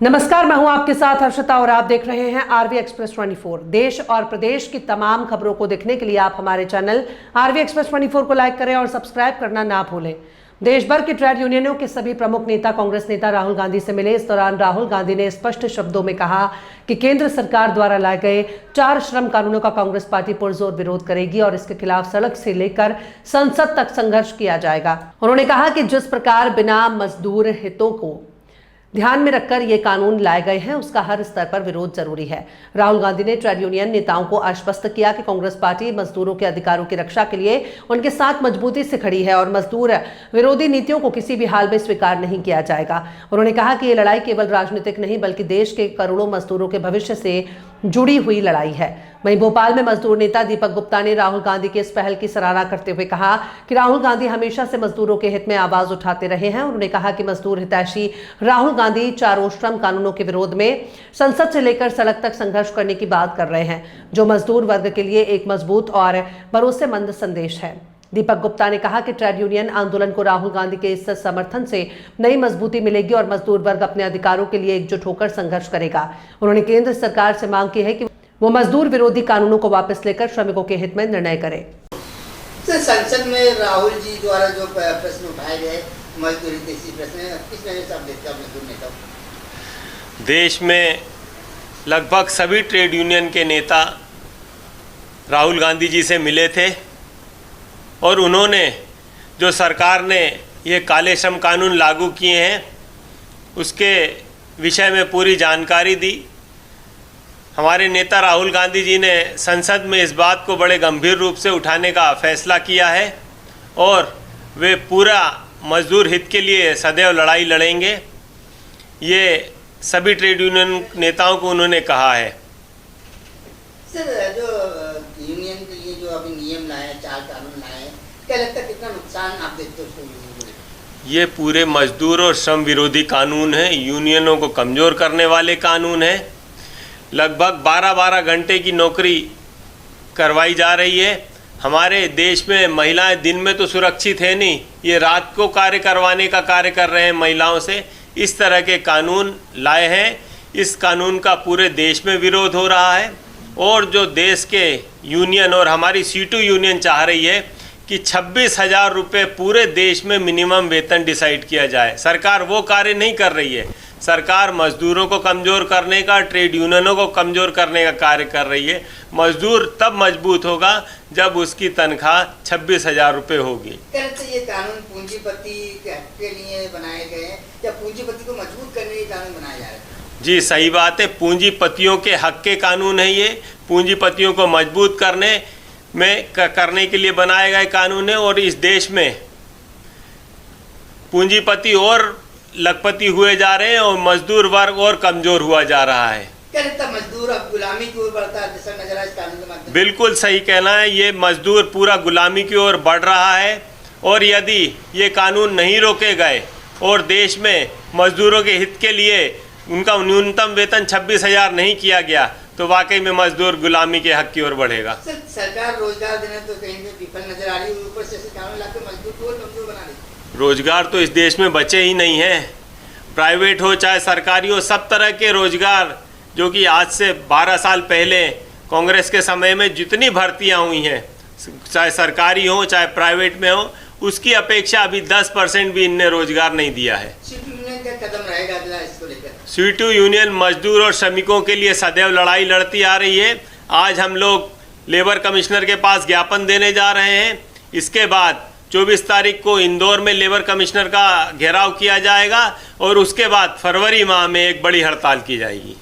नमस्कार, मैं हूं आपके साथ हर्षिता और आप देख रहे हैं आरवी एक्सप्रेस 24। देश और प्रदेश की तमाम खबरों को देखने के लिए आप हमारे चैनल आरवी एक्सप्रेस 24 को लाइक करें और सब्सक्राइब करना ना भूलें। देश भर के ट्रेड यूनियनों के सभी प्रमुख नेता कांग्रेस नेता राहुल गांधी से मिले। इस दौरान राहुल गांधी ने स्पष्ट शब्दों में कहा कि केंद्र सरकार द्वारा लाए गए 4 श्रम कानूनों का कांग्रेस पार्टी पुरजोर विरोध करेगी और इसके खिलाफ सड़क से लेकर संसद तक संघर्ष किया जाएगा। उन्होंने कहा कि जिस प्रकार बिना मजदूर हितों को ध्यान में रखकर ये कानून लाए गए हैं, उसका हर स्तर पर विरोध जरूरी है। राहुल गांधी ने ट्रेड यूनियन नेताओं को आश्वस्त किया कि कांग्रेस पार्टी मजदूरों के अधिकारों की रक्षा के लिए उनके साथ मजबूती से खड़ी है और मजदूर विरोधी नीतियों को किसी भी हाल में स्वीकार नहीं किया जाएगा। उन्होंने कहा कि ये लड़ाई केवल राजनीतिक नहीं बल्कि देश के करोड़ों मजदूरों के भविष्य से जुड़ी हुई लड़ाई है। वहीं भोपाल में मजदूर नेता दीपक गुप्ता ने राहुल गांधी की इस पहल की सराहना करते हुए कहा कि राहुल गांधी हमेशा से मजदूरों के हित में आवाज उठाते रहे हैं। उन्होंने कहा कि मजदूर हितैषी राहुल गांधी 4 श्रम कानूनों के विरोध में संसद से लेकर सड़क तक संघर्ष करने की बात कर रहे हैं, जो मजदूर वर्ग के लिए एक मजबूत और भरोसेमंद संदेश है। दीपक गुप्ता ने कहा कि ट्रेड यूनियन आंदोलन को राहुल गांधी के इस समर्थन से नई मजबूती मिलेगी और मजदूर वर्ग अपने अधिकारों के लिए एकजुट होकर संघर्ष करेगा। उन्होंने केंद्र सरकार से मांग की है कि वो मजदूर विरोधी कानूनों को वापस लेकर श्रमिकों के हित में निर्णय करे। संसद में राहुल जी द्वारा जो प्रश्न उठाए गए मजदूरी प्रश्न, किस नजर से आप देखते हैं मजदूर नेता? देश में लगभग सभी ट्रेड यूनियन के नेता राहुल गांधी जी से मिले थे और उन्होंने जो सरकार ने ये काले श्रम कानून लागू किए हैं उसके विषय में पूरी जानकारी दी। हमारे नेता राहुल गांधी जी ने संसद में इस बात को बड़े गंभीर रूप से उठाने का फैसला किया है और वे पूरा मजदूर हित के लिए सदैव लड़ाई लड़ेंगे। ये सभी ट्रेड यूनियन नेताओं को उन्होंने कहा है। सर, जो यूनियन के लिए जो अभी नियम लाए, 4 कानून लाए, क्या लगता है कितना नुकसान आप देखते हो उसको? ये पूरे मजदूर और श्रम विरोधी कानून हैं, यूनियनों को कमज़ोर करने वाले कानून हैं। लगभग 12-12 घंटे की नौकरी करवाई जा रही है। हमारे देश में महिलाएं दिन में तो सुरक्षित है नहीं, ये रात को कार्य करवाने का कार्य कर रहे हैं महिलाओं से। इस तरह के कानून लाए हैं। इस कानून का पूरे देश में विरोध हो रहा है और जो देश के यूनियन और हमारी C2 यूनियन चाह रही है कि 26,000 रुपये पूरे देश में मिनिमम वेतन डिसाइड किया जाए। सरकार वो कार्य नहीं कर रही है। सरकार मजदूरों को कमज़ोर करने का, ट्रेड यूनियनों को कमज़ोर करने का कार्य कर रही है। मजदूर तब मजबूत होगा जब उसकी तनख्वाह 26,000 रुपये होगी। ये कानून पूंजीपति के लिए बनाए गए हैं या पूंजीपति को मजबूत करने के कानून बनाए जा रहे हैं? जी सही बात है, पूंजीपतियों के हक के कानून है ये। पूंजीपतियों को मजबूत करने के लिए बनाए गए कानून है और इस देश में पूंजीपति और लखपति हुए जा रहे हैं और मजदूर वर्ग और कमजोर हुआ जा रहा है। क्या लगता है मजदूर अब गुलामी की ओर बढ़ता है जैसा नजर आया इस कानून के माध्यम? बिल्कुल सही कहना है, ये मजदूर पूरा गुलामी की ओर बढ़ रहा है और यदि ये कानून नहीं रोके गए और देश में मजदूरों के हित के लिए उनका न्यूनतम वेतन 26,000 नहीं किया गया तो वाकई में मजदूर गुलामी के हक की ओर बढ़ेगा। सरकार रोजगार देने तो कहीं भी विफल नजर आ रही है, ऊपर से कानून लाकर मजदूर को कमजोर बना देती है। रोजगार तो इस देश में बचे ही नहीं हैं, प्राइवेट हो चाहे सरकारी हो, सब तरह के रोजगार जो कि आज से 12 साल पहले कांग्रेस के समय में जितनी भर्तियां हुई हैं, चाहे सरकारी हो चाहे प्राइवेट में हो, उसकी अपेक्षा अभी 10% भी इनने रोजगार नहीं दिया है। कदम रहेगा इसको लेकर? C2 यूनियन मजदूर और श्रमिकों के लिए सदैव लड़ाई लड़ती आ रही है। आज हम लोग लेबर कमिश्नर के पास ज्ञापन देने जा रहे हैं। इसके बाद 24 तारीख को इंदौर में लेबर कमिश्नर का घेराव किया जाएगा और उसके बाद फरवरी माह में एक बड़ी हड़ताल की जाएगी।